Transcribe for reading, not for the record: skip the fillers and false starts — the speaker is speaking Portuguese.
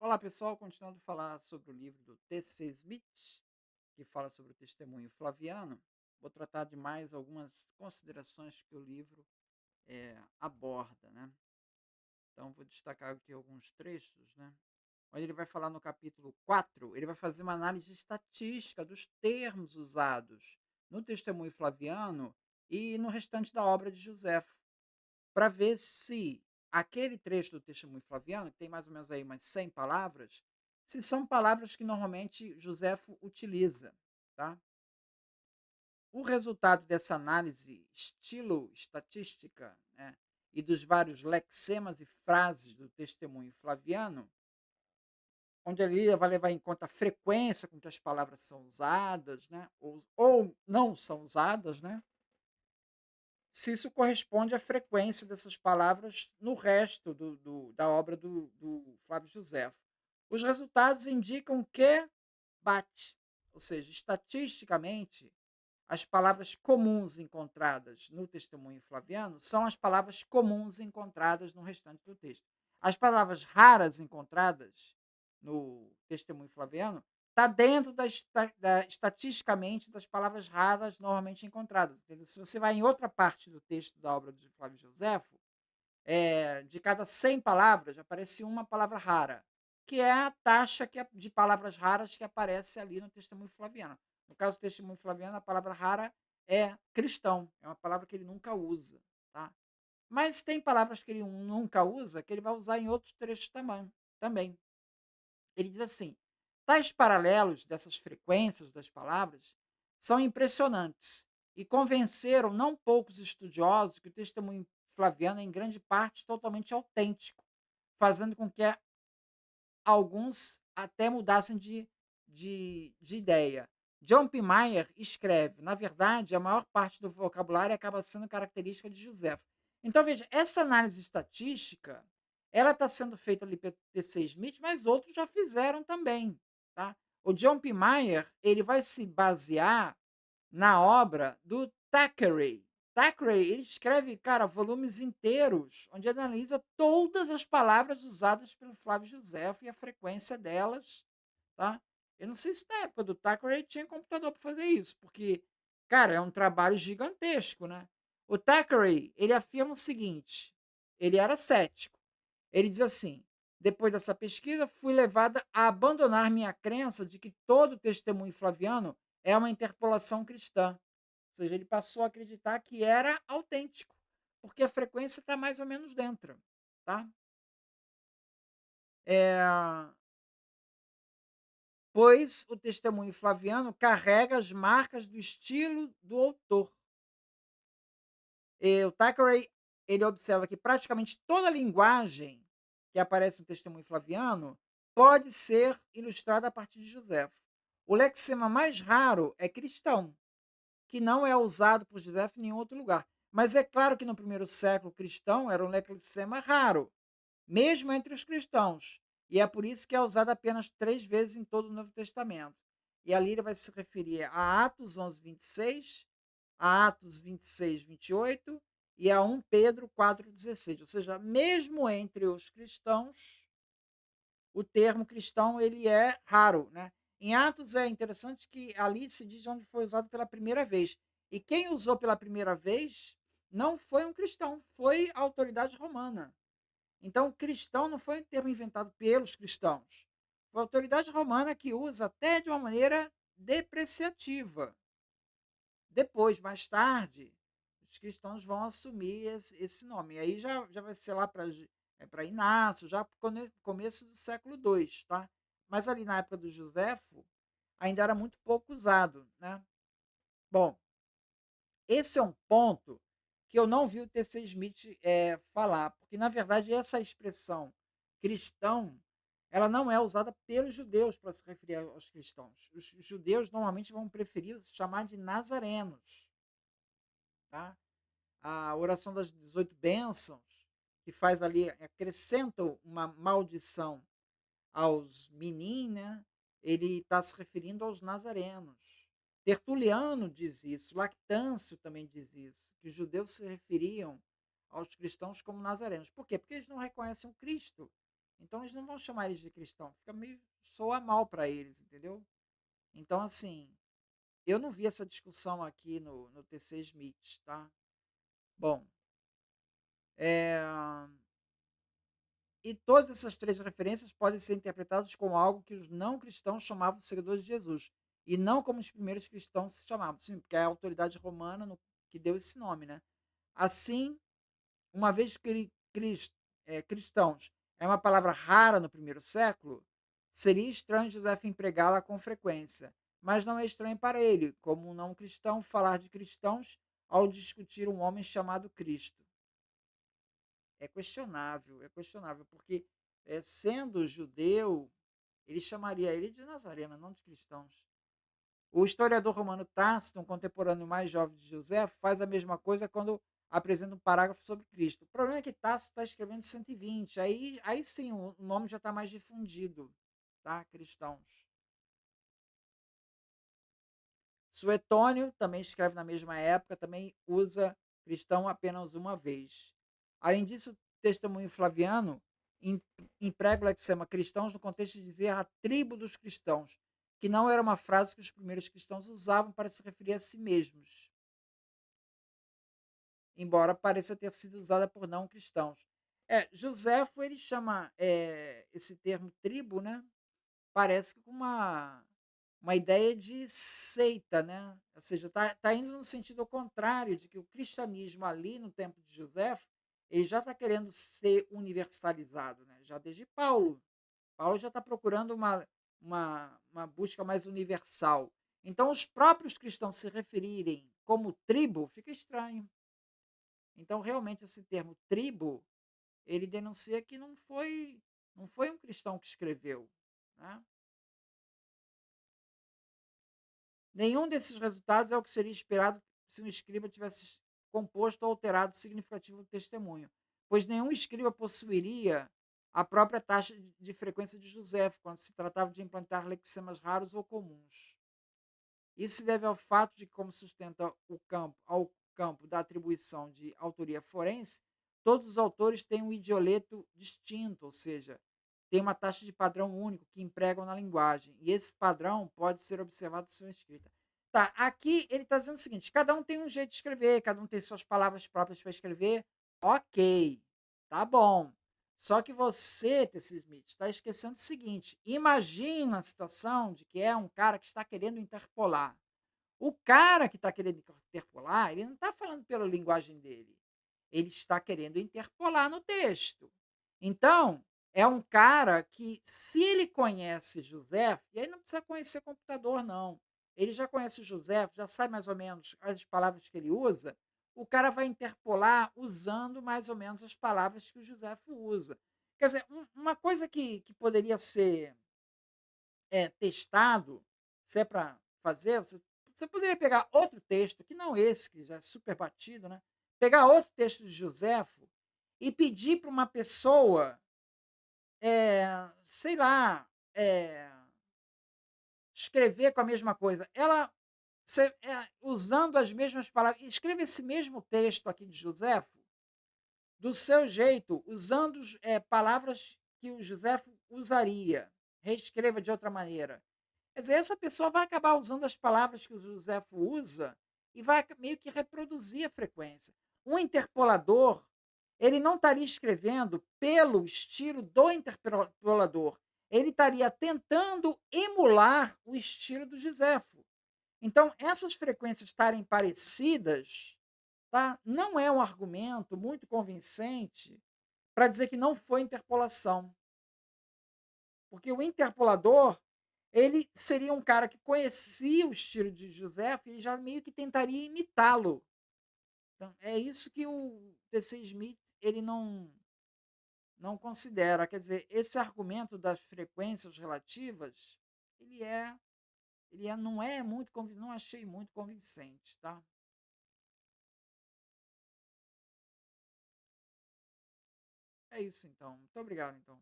Olá pessoal, continuando a falar sobre o livro do T.C. Smith, que fala sobre o testemunho flaviano, vou tratar de mais algumas considerações que o livro aborda, né? Então vou destacar aqui alguns trechos, né? Onde ele vai falar no capítulo 4, ele vai fazer uma análise estatística dos termos usados no testemunho flaviano e no restante da obra de Joséfo, para ver se aquele trecho do testemunho flaviano, que tem mais ou menos aí umas 100 palavras, se são palavras que normalmente Joséfo utiliza, tá? O resultado dessa análise estilo-estatística, né, e dos vários lexemas e frases do testemunho flaviano, onde ele vai levar em conta a frequência com que as palavras são usadas, né, ou não são usadas, né, se isso corresponde à frequência dessas palavras no resto da obra do Flávio Josefo. Os resultados indicam que bate, ou seja, estatisticamente, as palavras comuns encontradas no testemunho flaviano são as palavras comuns encontradas no restante do texto. As palavras raras encontradas no testemunho flaviano está dentro estatisticamente das palavras raras normalmente encontradas. Entendeu? Se você vai em outra parte do texto da obra de Flávio Josefo, de cada 100 palavras aparece uma palavra rara, que é a taxa de palavras raras que aparece ali no testemunho flaviano. No caso do testemunho flaviano, a palavra rara é cristão, é uma palavra que ele nunca usa. Tá? Mas tem palavras que ele nunca usa, que ele vai usar em outros trechos também. Ele diz assim: tais paralelos dessas frequências das palavras são impressionantes e convenceram não poucos estudiosos que o testemunho flaviano é, em grande parte, totalmente autêntico, fazendo com que alguns até mudassem de ideia. John P. Meyer escreve: na verdade, a maior parte do vocabulário acaba sendo característica de Joseph. Então, veja, essa análise estatística, ela está sendo feita ali pelo T.C. Smith, mas outros já fizeram também. Tá? O John P. Meyer, ele vai se basear na obra do Thackeray. Thackeray, ele escreve, cara, volumes inteiros, onde analisa todas as palavras usadas pelo Flávio Josefo e a frequência delas, tá? Eu não sei se na época do Thackeray tinha computador para fazer isso, porque, cara, é um trabalho gigantesco, né? O Thackeray, ele afirma o seguinte, ele era cético. Ele diz assim: depois dessa pesquisa, fui levada a abandonar minha crença de que todo testemunho flaviano é uma interpolação cristã. Ou seja, ele passou a acreditar que era autêntico, porque a frequência está mais ou menos dentro. Tá? É, pois o testemunho flaviano carrega as marcas do estilo do autor. E o Thackeray, ele observa que praticamente toda a linguagem que aparece no testemunho flaviano pode ser ilustrada a partir de Josefo. O lexema mais raro é cristão, que não é usado por Josefo em nenhum outro lugar. Mas é claro que no primeiro século cristão era um lexema raro, mesmo entre os cristãos. E é por isso que é usado apenas 3 vezes em todo o Novo Testamento. E ali ele vai se referir a Atos 11, 26, a Atos 26, 28 e a 1 Pedro 4, 16. Ou seja, mesmo entre os cristãos, o termo cristão ele é raro. Né? Em Atos é interessante que ali se diz onde foi usado pela primeira vez. E quem usou pela primeira vez não foi um cristão, foi a autoridade romana. Então, cristão não foi um termo inventado pelos cristãos. Foi a autoridade romana que usa até de uma maneira depreciativa. Depois, mais tarde, os cristãos vão assumir esse nome. E aí já vai ser lá para Inácio, já no começo do século II. Tá? Mas ali na época do Joséfo, ainda era muito pouco usado. Né? Bom, esse é um ponto que eu não vi o T.C. Smith falar, porque, na verdade, essa expressão cristão, ela não é usada pelos judeus para se referir aos cristãos. Os judeus normalmente vão preferir se chamar de nazarenos. Tá? A oração das 18 bênçãos, que faz ali, acrescenta uma maldição aos meninos, né? Ele está se referindo aos nazarenos. Tertuliano diz isso, Lactâncio também diz isso, que os judeus se referiam aos cristãos como nazarenos. Por quê? Porque eles não reconhecem o Cristo. Então eles não vão chamar eles de cristão, fica meio soa mal para eles, entendeu? Então, assim, eu não vi essa discussão aqui no TC Smith, tá? Bom, é, e todas essas três referências podem ser interpretadas como algo que os não cristãos chamavam de seguidores de Jesus, e não como os primeiros cristãos se chamavam, sim, porque é a autoridade romana que deu esse nome, né? Assim, uma vez que cristãos é uma palavra rara no primeiro século, seria estranho José empregá-la com frequência, mas não é estranho para ele, como um não cristão, falar de cristãos ao discutir um homem chamado Cristo. É questionável, porque sendo judeu, ele chamaria ele de Nazareno, não de cristãos. O historiador romano Tácito, um contemporâneo mais jovem de José, faz a mesma coisa quando apresenta um parágrafo sobre Cristo. O problema é que Tácito está escrevendo 120, aí sim o nome já está mais difundido, tá? Cristãos. Suetônio também escreve na mesma época, também usa cristão apenas uma vez. Além disso, o testemunho Flaviano emprega o lexema cristãos no contexto de dizer a tribo dos cristãos, que não era uma frase que os primeiros cristãos usavam para se referir a si mesmos, embora pareça ter sido usada por não cristãos. Joséfo, ele chama esse termo tribo, né? Parece com uma ideia de seita, né? Ou seja, tá indo no sentido contrário, de que o cristianismo ali no tempo de José, ele já está querendo ser universalizado, né? Já desde Paulo. Paulo já está procurando uma busca mais universal. Então, os próprios cristãos se referirem como tribo fica estranho. Então, realmente, esse termo tribo, ele denuncia que não foi um cristão que escreveu, né? Nenhum desses resultados é o que seria esperado se um escriba tivesse composto ou alterado significativo do testemunho, pois nenhum escriba possuiria a própria taxa de frequência de José quando se tratava de implantar lexemas raros ou comuns. Isso se deve ao fato de que, como sustenta ao campo da atribuição de autoria forense, todos os autores têm um idioleto distinto, ou seja, tem uma taxa de padrão único que empregam na linguagem. E esse padrão pode ser observado em sua escrita. Tá, aqui ele está dizendo o seguinte: cada um tem um jeito de escrever, cada um tem suas palavras próprias para escrever. Ok, tá bom. Só que você, T.C. Smith, está esquecendo o seguinte: imagina a situação de que é um cara que está querendo interpolar. O cara que está querendo interpolar, ele não está falando pela linguagem dele. Ele está querendo interpolar no texto. Então, é um cara que, se ele conhece José, e aí não precisa conhecer computador, não. Ele já conhece o José, já sabe mais ou menos as palavras que ele usa, o cara vai interpolar usando mais ou menos as palavras que o José usa. Quer dizer, uma coisa que poderia ser testado, se é para fazer, você poderia pegar outro texto, que não esse, que já é super batido, né? Pegar outro texto de Joséfo e pedir para uma pessoa, sei lá, escrever com a mesma coisa. Usando as mesmas palavras, escreva esse mesmo texto aqui de Joséfo, do seu jeito, usando palavras que o Joséfo usaria. Reescreva de outra maneira. Quer dizer, essa pessoa vai acabar usando as palavras que o Joséfo usa e vai meio que reproduzir a frequência. Um interpolador, ele não estaria escrevendo pelo estilo do interpolador. Ele estaria tentando emular o estilo do Joséfo. Então, essas frequências estarem parecidas, tá? Não é um argumento muito convincente para dizer que não foi interpolação. Porque o interpolador, ele seria um cara que conhecia o estilo de José e ele já meio que tentaria imitá-lo. Então, é isso que o T.C. Smith ele não considera. Quer dizer, esse argumento das frequências relativas, não é muito, não achei muito convincente, tá? É isso então. Muito obrigado então.